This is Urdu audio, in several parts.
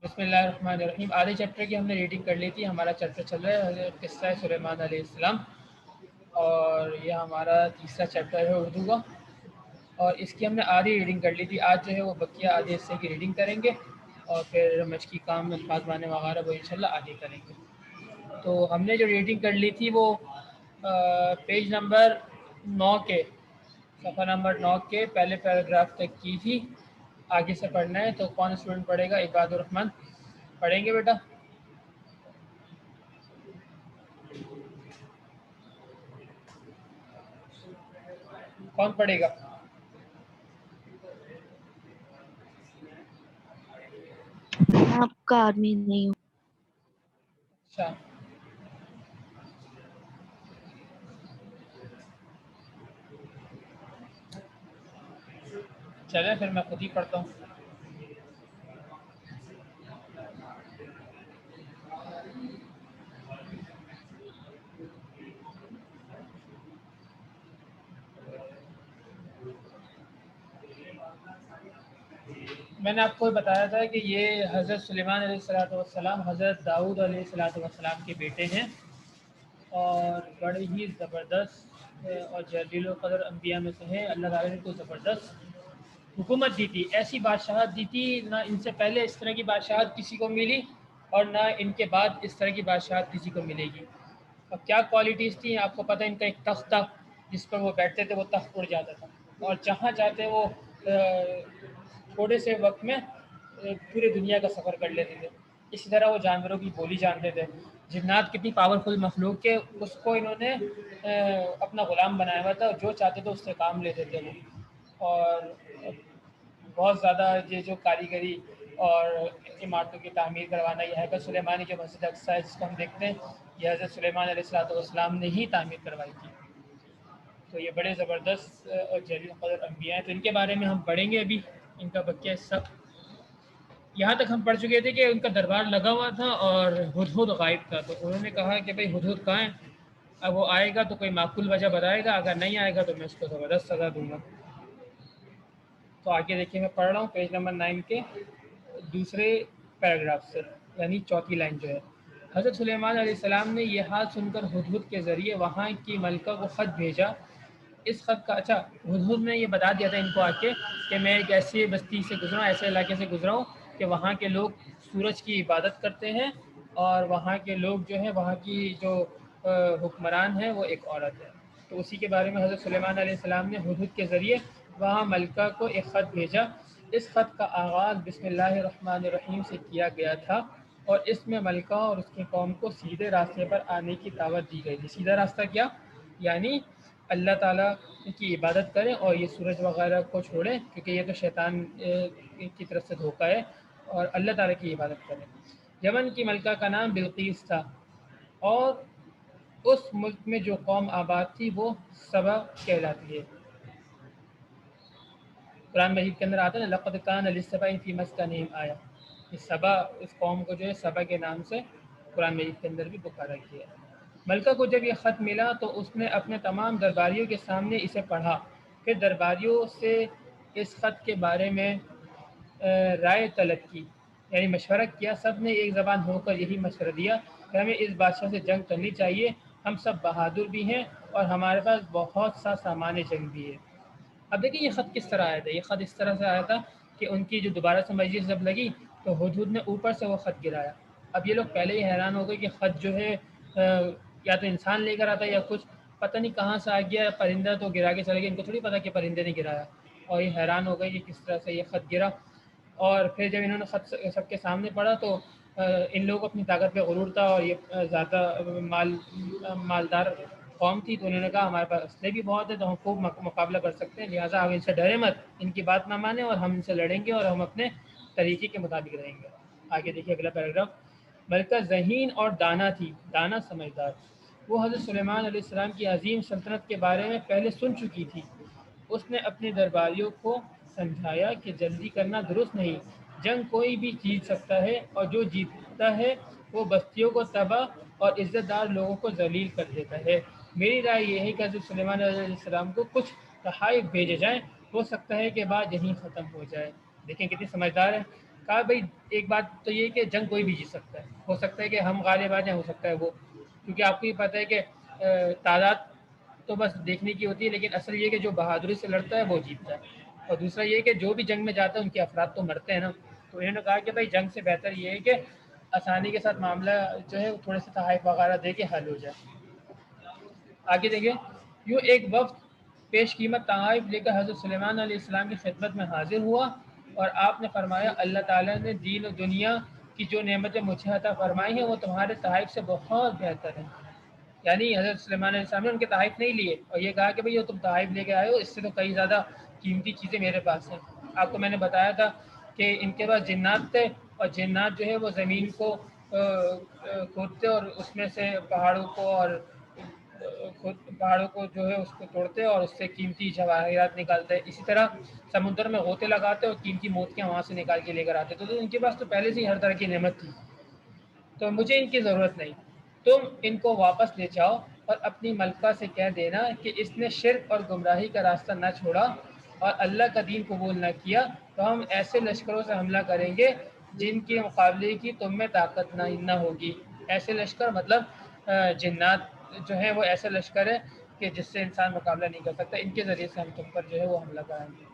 بسم اللہ الرحمن الرحیم. آدھے چیپٹر کی ہم نے ریڈنگ کر لی تھی. ہمارا چیپٹر چل رہا ہے قصہ سلیمان علیہ السلام, اور یہ ہمارا تیسرا چیپٹر ہے اردو کا, اور اس کی ہم نے آدھی ریڈنگ کر لی تھی. آج جو ہے وہ بقیہ آدھے حصے کی ریڈنگ کریں گے, اور پھر مشقی کام الفاظ معنی وغیرہ وہ انشاءاللہ آدھی کریں گے. تو ہم نے جو ریڈنگ کر لی تھی وہ پیج نمبر 9 کے صفحہ نمبر 9 کے پہلے پیراگراف تک کی تھی. آگے سے پڑھنا ہے تو کون اسٹوڈنٹ پڑھے گا؟ عباد الرحمن پڑھیں گے بیٹا؟ کون پڑھے گا؟ آپ کا آدمی نہیں ہوں. اچھا, چلیں پھر میں خود ہی پڑھتا ہوں. میں نے آپ کو بتایا تھا کہ یہ حضرت سلیمان علیہ السلام حضرت داؤد علیہ السلام کے بیٹے ہیں, اور بڑے ہی زبردست اور جلیل القدر انبیاء میں سے ہیں. اللہ تعالیٰ نے کو زبردست حکومت دی تھی, ایسی بادشاہت دی تھی نہ ان سے پہلے اس طرح کی بادشاہت کسی کو ملی, اور نہ ان کے بعد اس طرح کی بادشاہت کسی کو ملے گی. اب کیا کوالٹیز تھیں آپ کو پتہ, ان کا ایک تخت تھا جس پر وہ بیٹھتے تھے, وہ تخت اڑ جاتا تھا, اور جہاں چاہتے وہ تھوڑے سے وقت میں پورے دنیا کا سفر کر لیتے تھے. اسی طرح وہ جانوروں کی بولی جانتے تھے. جنات کتنی پاورفل مخلوق کے اس کو انہوں نے اپنا غلام بنایا ہوا تھا, جو چاہتے تھے اس سے کام لیتے تھے وہ. اور بہت زیادہ یہ جو کاریگری اور عمارتوں کی تعمیر کروانا, یہ ہے کہ سلیمانی جو مسجد اقصی ہے جس کو ہم دیکھتے ہیں, یہ حضرت سلیمان علیہ السلام نے ہی تعمیر کروائی تھی. تو یہ بڑے زبردست اور جلیل القدر انبیاء ہیں, تو ان کے بارے میں ہم پڑھیں گے ابھی. ان کا بقیہ حصہ یہاں تک ہم پڑھ چکے تھے کہ ان کا دربار لگا ہوا تھا اور ہدہد غائب تھا. تو انہوں نے کہا کہ بھائی ہدہد کہاں ہے؟ اب وہ آئے گا تو کوئی معقول وجہ بتائے گا, اگر نہیں آئے گا تو میں اس کو زبردست سزا دوں گا. تو آگے دیکھیے, میں پڑھ رہا ہوں پیج نمبر 9 کے دوسرے پیراگراف سے, یعنی چوتھی لائن جو ہے. حضرت سلیمان علیہ السلام نے یہ حال سن کر ہدہد کے ذریعے وہاں کی ملکہ کو خط بھیجا. اس خط کا, اچھا ہدہد نے یہ بتا دیا تھا ان کو آ کے کہ میں ایک ایسی بستی سے گزرا ہوں, ایسے علاقے سے گزرا ہوں کہ وہاں کے لوگ سورج کی عبادت کرتے ہیں, اور وہاں کے لوگ جو ہیں, وہاں کی جو حکمران ہے وہ ایک عورت ہے. تو اسی کے بارے میں حضرت سلیمان علیہ السلام نے ہدہد کے ذریعے وہاں ملکہ کو ایک خط بھیجا. اس خط کا آغاز بسم اللہ الرحمن الرحیم سے کیا گیا تھا, اور اس میں ملکہ اور اس کی قوم کو سیدھے راستے پر آنے کی دعوت دی گئی تھی. سیدھا راستہ کیا؟ یعنی اللہ تعالیٰ کی عبادت کریں اور یہ سورج وغیرہ کو چھوڑیں, کیونکہ یہ تو شیطان کی طرف سے دھوکہ ہے, اور اللہ تعالیٰ کی عبادت کریں. یمن کی ملکہ کا نام بلقیس تھا, اور اس ملک میں جو قوم آباد تھی وہ سبا کہلاتی ہے. قرآن مجید کے اندر آتا ہے نا, لقد کان لسبا فی مسکنہم آیا, کہ سبا اس قوم کو جو ہے سبا کے نام سے قرآن مجید کے اندر بھی پکارا گیا ہے. ملکہ کو جب یہ خط ملا تو اس نے اپنے تمام درباریوں کے سامنے اسے پڑھا. پھر درباریوں سے اس خط کے بارے میں رائے طلب کی, یعنی مشورہ کیا. سب نے ایک زبان ہو کر یہی مشورہ دیا کہ ہمیں اس بادشاہ سے جنگ کرنی چاہیے, ہم سب بہادر بھی ہیں اور ہمارے پاس بہت سا سامان جنگ بھی ہے. اب دیکھیں یہ خط کس طرح آیا تھا. یہ خط اس طرح سے آیا تھا کہ ان کی جو دوبارہ سے مجلس جب لگی تو ہدہد نے اوپر سے وہ خط گرایا. اب یہ لوگ پہلے ہی حیران ہو گئے کہ خط جو ہے یا تو انسان لے کر آتا ہے یا کچھ پتہ نہیں کہاں سے آ گیا, پرندہ تو گرا کے چلے گیا, ان کو تھوڑی پتہ کہ پرندے نے گرایا. اور یہ حیران ہو گئے کہ کس طرح سے یہ خط گرا. اور پھر جب انہوں نے خط سب کے سامنے پڑھا تو ان لوگوں کو اپنی طاقت پہ غرور تھا, اور یہ زیادہ مالدار قوم تھی, تو انہوں نے کہا ہمارے پاس اسلحے بھی بہت ہے تو ہم خوب مقابلہ کر سکتے ہیں, لہٰذا آپ ان سے ڈرے مت, ان کی بات نہ مانیں, اور ہم ان سے لڑیں گے اور ہم اپنے طریقے کے مطابق رہیں گے. آگے دیکھیے اگلا پیراگراف. ملکہ ذہین اور دانا تھی, دانا سمجھدار. وہ حضرت سلیمان علیہ السلام کی عظیم سلطنت کے بارے میں پہلے سن چکی تھی. اس نے اپنے درباریوں کو سمجھایا کہ جلدی کرنا درست نہیں, جنگ کوئی بھی جیت سکتا ہے, اور جو جیتتا ہے وہ بستیوں کو تباہ اور عزت دار لوگوں کو ذلیل کر دیتا ہے. میری رائے یہ ہے کہ حضرت سلیمان علیہ السلام کو کچھ تحائف بھیجے جائیں, ہو سکتا ہے کہ بات یہیں ختم ہو جائے. دیکھیں کتنی سمجھدار ہے. کہا بھائی ایک بات تو یہ کہ جنگ کوئی بھی جیت سکتا ہے، ہو سکتا ہے کہ ہم غالب آ جائیں، ہو سکتا ہے وہ، کیونکہ آپ کو یہ پتہ ہے کہ تعداد تو بس دیکھنے کی ہوتی ہے، لیکن اصل یہ کہ جو بہادری سے لڑتا ہے وہ جیتتا ہے۔ اور دوسرا یہ کہ جو بھی جنگ میں جاتا ہے ان کے افراد تو مرتے ہیں نا، تو انہوں نے کہا کہ بھائی جنگ سے بہتر یہ ہے کہ آسانی کے ساتھ معاملہ جو ہے تھوڑے سے تحائف وغیرہ دے کے حل ہو جائے۔ آگے دیکھیں، یوں ایک وقت پیش قیمت تحائف لے کر حضرت سلیمان علیہ السلام کی خدمت میں حاضر ہوا اور آپ نے فرمایا اللہ تعالیٰ نے دین و دنیا کی جو نعمتیں مجھے عطا فرمائی ہیں وہ تمہارے تحائف سے بہت بہتر ہیں۔ یعنی حضرت سلیمان علیہ السلام نے ان کے تحائف نہیں لیے اور یہ کہا کہ بھئی تم تحائف لے کے آئے ہو، اس سے تو کئی زیادہ قیمتی چیزیں میرے پاس ہیں۔ آپ کو میں نے بتایا تھا کہ ان کے پاس جنات تھے اور جنات جو ہے وہ زمین کو کھودتے اور اس میں سے پہاڑوں کو جو ہے اس کو توڑتے اور اس سے قیمتی جواہرات نکالتے، اسی طرح سمندر میں غوطے لگاتے اور قیمتی موتیاں وہاں سے نکال کے لے کر آتے، تو ان کے پاس تو پہلے سے ہی ہر طرح کی نعمت تھی، تو مجھے ان کی ضرورت نہیں، تم ان کو واپس لے جاؤ اور اپنی ملکہ سے کہہ دینا کہ اس نے شرک اور گمراہی کا راستہ نہ چھوڑا اور اللہ کا دین قبول نہ کیا تو ہم ایسے لشکروں سے حملہ کریں گے جن کے مقابلے کی تم میں طاقت نہ ہوگی۔ ایسے لشکر مطلب جنات جو ہیں وہ ایسے لشکر ہے کہ جس سے انسان مقابلہ نہیں کر سکتا، ان کے ذریعے سے ہم تم پر جو ہے وہ حملہ کریں گے۔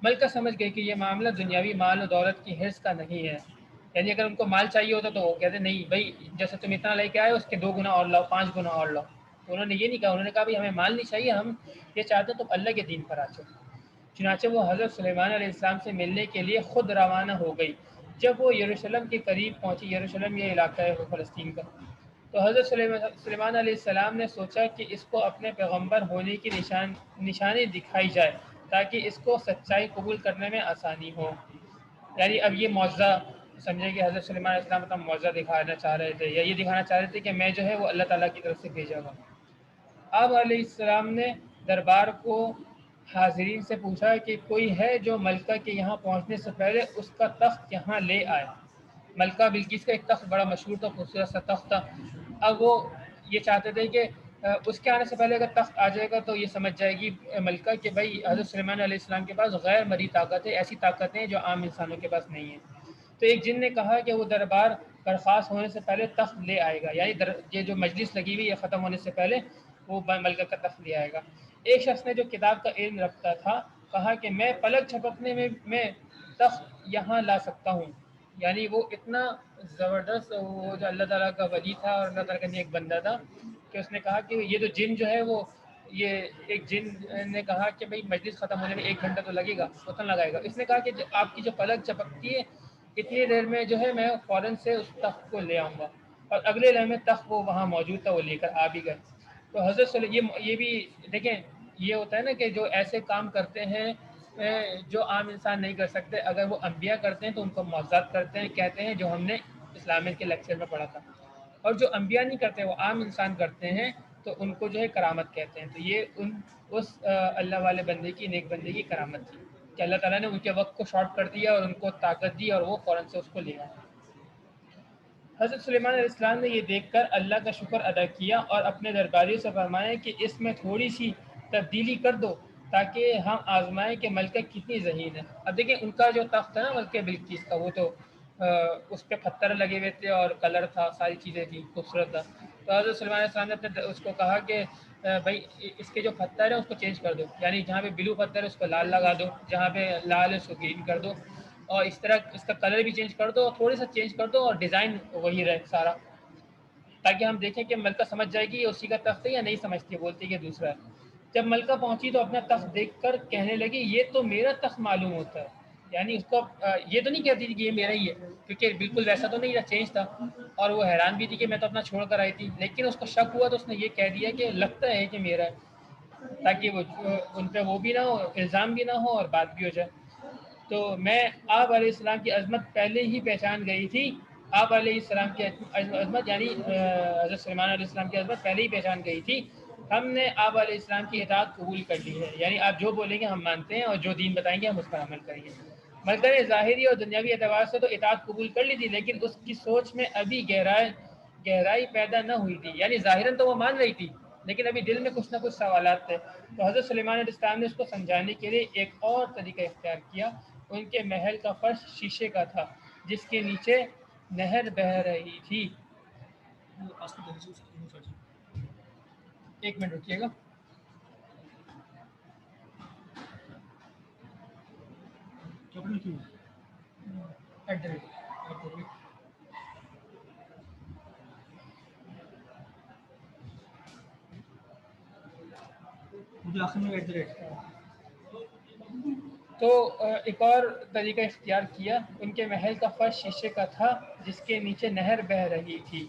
ملکہ سمجھ گئی کہ یہ معاملہ دنیاوی مال و دولت کی حرص کا نہیں ہے، یعنی اگر ان کو مال چاہیے ہوتا تو وہ کہتے نہیں بھائی جیسے تم اتنا لے کے آئے اس کے 2 گنا اور لاؤ، 5 گنا اور لاؤ، تو انہوں نے یہ نہیں کہا، انہوں نے کہا بھائی ہمیں مال نہیں چاہیے، ہم یہ چاہتے ہیں تم اللہ کے دین پر آ جاؤ۔ چنانچہ وہ حضرت سلیمان علیہ السلام سے ملنے کے لیے خود روانہ ہو گئی۔ جب وہ یروشلم کے قریب پہنچی، یروشلم یہ علاقہ ہے فلسطین کا، تو حضرت سلیمان علیہ السلام نے سوچا کہ اس کو اپنے پیغمبر ہونے کی نشانی دکھائی جائے تاکہ اس کو سچائی قبول کرنے میں آسانی ہو۔ یعنی اب یہ معجزہ سمجھے کہ حضرت سلیمان علیہ السلام اپنا معجزہ دکھانا چاہ رہے تھے یا یہ دکھانا چاہ رہے تھے کہ میں جو ہے وہ اللہ تعالیٰ کی طرف سے بھیجا ہوا۔ آپ علیہ السلام نے دربار کو حاضرین سے پوچھا کہ کوئی ہے جو ملکہ کے یہاں پہنچنے سے پہلے اس کا تخت یہاں لے آئے۔ ملکہ بلقیس کا ایک تخت بڑا مشہور تھا، خوبصورت سا تخت تھا۔ اب وہ یہ چاہتے تھے کہ اس کے آنے سے پہلے اگر تخت آ جائے گا تو یہ سمجھ جائے گی ملکہ کہ بھائی حضرت سلیمان علیہ السلام کے پاس غیر مرئی طاقت ہے، ایسی طاقتیں جو عام انسانوں کے پاس نہیں ہیں۔ تو ایک جن نے کہا کہ وہ دربار برخاست ہونے سے پہلے تخت لے آئے گا، یعنی یہ جو مجلس لگی ہوئی ہے ختم ہونے سے پہلے وہ ملکہ کا تخت لے آئے گا۔ ایک شخص نے جو کتاب کا علم رکھتا تھا کہا کہ میں پلک جھپکنے میں تخت یہاں لا سکتا ہوں، یعنی وہ اتنا زبردست وہ جو اللہ تعالیٰ کا ولی تھا اور اللہ تعالیٰ کا نیک بندہ تھا کہ اس نے کہا کہ یہ جو جن جو ہے وہ یہ ایک جن نے کہا کہ بھئی مجلس ختم ہونے میں 1 گھنٹہ تو لگے گا، اتنا لگائے گا۔ اس نے کہا کہ آپ کی جو پلک جھپکتی ہے اتنی دیر میں جو ہے میں فوراً سے اس تخت کو لے آؤں گا، اور اگلے لمحے تخت وہ وہاں موجود تھا، وہ لے کر آ بھی گئے۔ تو حضرت یہ بھی دیکھیں یہ ہوتا ہے نا کہ جو ایسے کام کرتے ہیں جو عام انسان نہیں کر سکتے، اگر وہ انبیاء کرتے ہیں تو ان کو معجزات کرتے ہیں، کہتے ہیں جو ہم نے اسلامیہ کے لیکچر میں پڑھا تھا، اور جو انبیاء نہیں کرتے وہ عام انسان کرتے ہیں تو ان کو جو ہے کرامت کہتے ہیں۔ تو یہ اس اللہ والے بندے کی، نیک بندے کی کرامت تھی کہ اللہ تعالیٰ نے ان کے وقت کو شارٹ کر دیا اور ان کو طاقت دی اور وہ فوراً سے اس کو لے آئے۔ حضرت سلیمان علیہ السلام نے یہ دیکھ کر اللہ کا شکر ادا کیا اور اپنے درباریوں سے فرمایا کہ اس میں تھوڑی سی تبدیلی کر دو تاکہ ہم آزمائیں کہ ملکہ کتنی ذہین ہے۔ اب دیکھیں ان کا جو تخت ہے نا ملکہ بلقیس کا، وہ تو اس پہ پتھر لگے ہوئے تھے اور کلر تھا، ساری چیزیں تھی، خوبصورت تھا۔ تو حضرت سلیمان علیہ السلام نے اپنے اس کو کہا کہ بھائی اس کے جو پتھر ہیں اس کو چینج کر دو، یعنی جہاں پہ بلو پتھر ہے اس کو لال لگا دو، جہاں پہ لال ہے اس کو گرین کر دو، اور اس طرح اس کا کلر بھی چینج کر دو اور تھوڑی سا چینج کر دو اور ڈیزائن وہی رہے سارا، تاکہ ہم دیکھیں کہ ملکہ سمجھ جائے گی یہ اسی کا تخت ہے یا نہیں سمجھتی، بولتی کہ دوسرا ہے۔ جب ملکہ پہنچی تو اپنا تخت دیکھ کر کہنے لگی یہ تو میرا تخت معلوم ہوتا ہے، یعنی اس کو یہ تو نہیں کہتی تھی کہ یہ میرا ہی ہے کیونکہ بالکل ویسا تو نہیں تھا، چینج تھا، اور وہ حیران بھی تھی کہ میں تو اپنا چھوڑ کر آئی تھی، لیکن اس کو شک ہوا تو اس نے یہ کہہ دیا کہ لگتا ہے کہ میرا ہے، تاکہ وہ ان پہ وہ بھی نہ ہو، الزام بھی نہ ہو اور بات بھی ہو جائے۔ تو میں آپ علیہ السلام کی عظمت پہلے ہی پہچان گئی تھی، آپ علیہ السلام کی عظمت یعنی حضرت سلیمان علیہ السلام کی عظمت پہلے ہی پہچان گئی تھی، ہم نے آپ علیہ السلام کی اطاعت قبول کر لی ہے، یعنی آپ جو بولیں گے ہم مانتے ہیں اور جو دین بتائیں گے ہم اس پر عمل کریں گے۔ ملکہ نے ظاہری اور دنیاوی اعتبار سے تو اطاعت قبول کر لی تھی، لیکن اس کی سوچ میں ابھی گہرائی پیدا نہ ہوئی تھی، یعنی ظاہراً تو وہ مان رہی تھی لیکن ابھی دل میں کچھ نہ کچھ سوالات تھے۔ تو حضرت سلیمان علیہ السلام نے اس کو سمجھانے کے لیے ایک اور طریقہ اختیار کیا، ان کے محل کا فرش شیشے کا تھا جس کے نیچے نہر بہہ رہی تھی. ایک منٹ رکیے گا. تو ایک اور طریقہ اختیار کیا. ان کے محل کا فرش شیشے کا تھا جس کے نیچے نہر بہہ رہی تھی.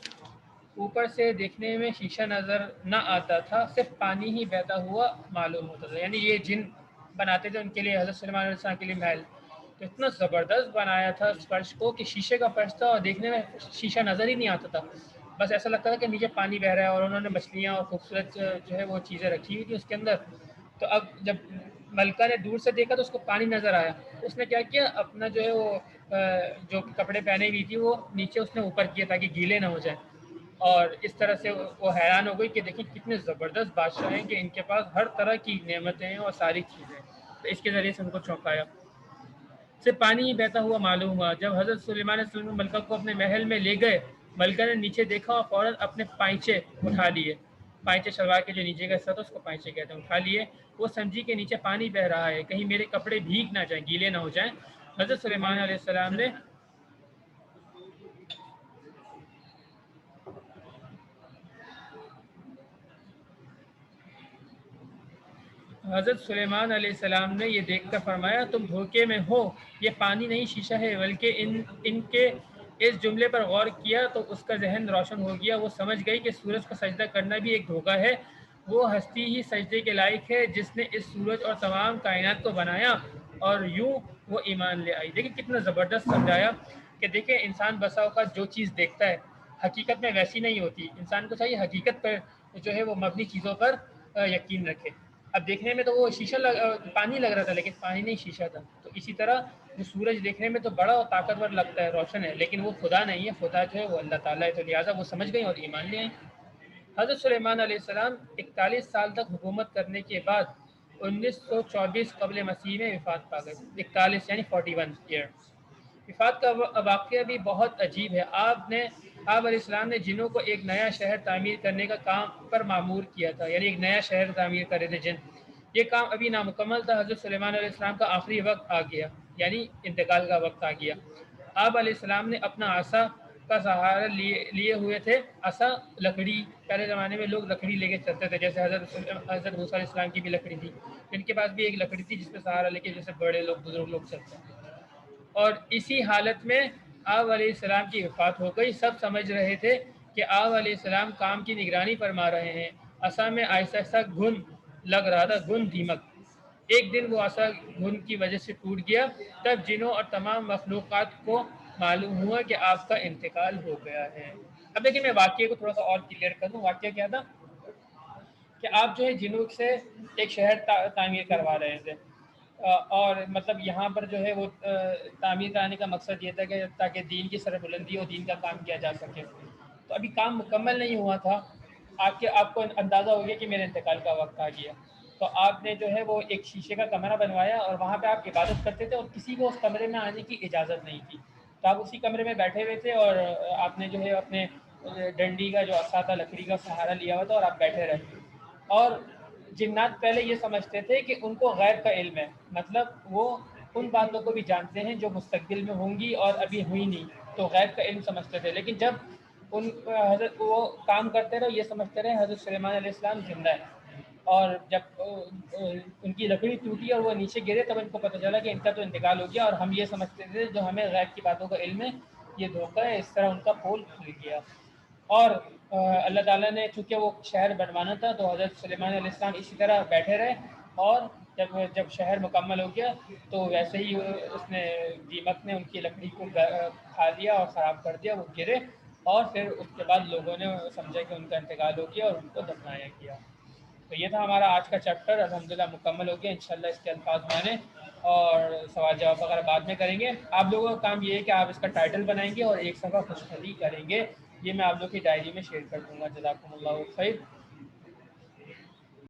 اوپر سے دیکھنے میں شیشہ نظر نہ آتا تھا, صرف پانی ہی بہتا ہوا معلوم ہوتا تھا. یعنی یہ جن بناتے تھے ان کے لیے, حضرت سلیمان علیہ السلام کے لیے محل تو اتنا زبردست بنایا تھا اس فرش کو کہ شیشے کا فرش تھا اور دیکھنے میں شیشہ نظر ہی نہیں آتا تھا. بس ایسا لگتا تھا کہ نیچے پانی بہہ رہا ہے, اور انہوں نے مچھلیاں اور خوبصورت جو ہے وہ چیزیں رکھی ہوئی تھی اس کے اندر. تو اب جب ملکہ نے دور سے دیکھا تو اس کو پانی نظر آیا. اس نے کیا کیا, اپنا جو ہے وہ جو کپڑے پہنے ہوئی تھی وہ نیچے اس نے اوپر کیا تاکہ گیلے نہ ہو جائیں. اور اس طرح سے وہ حیران ہو گئی کہ دیکھیں کتنے زبردست بادشاہ ہیں کہ ان کے پاس ہر طرح کی نعمتیں ہیں اور ساری چیزیں. تو اس کے ذریعے سے ان کو چونکایا. صرف پانی ہی بہتا ہوا معلوم ہوا. جب حضرت سلیمان علیہ السلام ملکہ کو اپنے محل میں لے گئے, ملکہ نے نیچے دیکھا اور فوراً اپنے پائچے اٹھا لیے. پائچے شلوار کے جو نیچے کا حصہ تھا اس کو پائچے کہتے ہیں, اٹھا لیے. وہ سمجھی کہ نیچے پانی بہ رہا ہے, کہیں میرے کپڑے بھیگ نہ جائیں, گیلے نہ ہو جائیں. حضرت سلیمان علیہ السلام نے حضرت سلیمان علیہ السلام نے یہ دیکھ کر فرمایا, تم دھوکے میں ہو, یہ پانی نہیں شیشہ ہے. بلکہ ان کے اس جملے پر غور کیا تو اس کا ذہن روشن ہو گیا. وہ سمجھ گئی کہ سورج کا سجدہ کرنا بھی ایک دھوکہ ہے. وہ ہستی ہی سجدے کے لائق ہے جس نے اس سورج اور تمام کائنات کو بنایا, اور یوں وہ ایمان لے آئی. دیکھیں کتنا زبردست سمجھایا کہ دیکھیں انسان بسا اوقات جو چیز دیکھتا ہے حقیقت میں ویسی نہیں ہوتی. انسان کو چاہیے حقیقت پر جو ہے وہ مبنی چیزوں پر یقین رکھے. اب دیکھنے میں تو وہ شیشہ پانی لگ رہا تھا, لیکن پانی نہیں شیشہ تھا. تو اسی طرح وہ سورج دیکھنے میں تو بڑا اور طاقتور لگتا ہے, روشن ہے, لیکن وہ خدا نہیں ہے. خدا جو ہے وہ اللہ تعالیٰ ہے. تو لہٰذا وہ سمجھ گئی اور ایمان لے آئیں. حضرت سلیمان علیہ السلام 41 سال تک حکومت کرنے کے بعد 1924 قبل مسیح میں وفات پا گئے. 41 یعنی 41 ایئر. وفات کا واقعہ بھی بہت عجیب ہے. آپ علیہ السلام نے جنوں کو ایک نیا شہر تعمیر کرنے کا کام پر معمور کیا تھا. یعنی ایک نیا شہر تعمیر کر رہے تھے جن. یہ کام ابھی نامکمل تھا. حضرت سلیمان علیہ السلام کا آخری وقت آ گیا, یعنی انتقال کا وقت آ گیا. آپ علیہ السلام نے اپنا عصا کا سہارا لیے ہوئے تھے. عصا لکڑی, پہلے زمانے میں لوگ لکڑی لے کے چلتے تھے, جیسے حضرت موسیٰ علیہ السلام کی بھی لکڑی تھی. ان کے پاس بھی ایک لکڑی تھی جس پہ سہارا لے کے جیسے بڑے لوگ بزرگ لوگ چلتے ہیں. اور اسی حالت میں آپ علیہ السلام کی وفات ہو گئی. سب سمجھ رہے تھے کہ آپ علیہ السلام کام کی نگرانی فرما رہے ہیں. عصا میں آہستہ آہستہ گھن لگ رہا تھا, گھن دیمک. ایک دن وہ عصا گھن کی وجہ سے ٹوٹ گیا. تب جنوں اور تمام مخلوقات کو معلوم ہوا کہ آپ کا انتقال ہو گیا ہے. اب دیکھیں میں واقعے کو تھوڑا سا اور کلیئر کر دوں. واقعہ کیا تھا کہ آپ جو ہے جنوب سے ایک شہر تعمیر کروا رہے تھے, اور مطلب یہاں پر جو ہے وہ تعمیر کرانے کا مقصد یہ تھا کہ تاکہ دین کی سربلندی اور دین کا کام کیا جا سکے. تو ابھی کام مکمل نہیں ہوا تھا. آپ کو اندازہ ہو گیا کہ میرے انتقال کا وقت آ گیا. تو آپ نے جو ہے وہ ایک شیشے کا کمرہ بنوایا, اور وہاں پہ آپ عبادت کرتے تھے, اور کسی کو اس کمرے میں آنے کی اجازت نہیں تھی. تو آپ اسی کمرے میں بیٹھے ہوئے تھے, اور آپ نے جو ہے اپنے ڈنڈی کا جو عصا تھا لکڑی کا سہارا لیا ہوا تھا, اور آپ بیٹھے رہے. اور جنات پہلے یہ سمجھتے تھے کہ ان کو غیب کا علم ہے, مطلب وہ ان باتوں کو بھی جانتے ہیں جو مستقبل میں ہوں گی اور ابھی ہوئی نہیں, تو غیب کا علم سمجھتے تھے. لیکن جب حضرت وہ کام کرتے رہے, یہ سمجھتے رہے حضرت سلیمان علیہ السلام زندہ ہے. اور جب ان کی لکڑی ٹوٹی اور وہ نیچے گرے, تب ان کو پتہ چلا کہ ان کا تو انتقال ہو گیا, اور ہم یہ سمجھتے تھے جو ہمیں غیب کی باتوں کا علم ہے یہ دھوکہ ہے. اس طرح ان کا پول کھل گیا. اور اللہ تعالیٰ نے چونکہ وہ شہر بنوانا تھا, تو حضرت سلیمان علیہ السلام اسی طرح بیٹھے رہے. اور جب شہر مکمل ہو گیا تو ویسے ہی اس نے دیمک نے ان کی لکڑی کو کھا دیا اور خراب کر دیا, وہ گرے. اور پھر اس کے بعد لوگوں نے سمجھا کہ ان کا انتقال ہو گیا اور ان کو دفنایا گیا. تو یہ تھا ہمارا آج کا چیپٹر, الحمدللہ مکمل ہو گیا. انشاءاللہ اس کے الفاظ مانیں اور سوال جواب وغیرہ بعد میں کریں گے. آپ لوگوں کا کام یہ ہے کہ آپ اس کا ٹائٹل بنائیں گے اور ایک صفحہ خوشخطی کریں گے. یہ میں آپ لوگ کی ڈائری میں شیئر کر دوں گا. جزاکم اللہ خیر.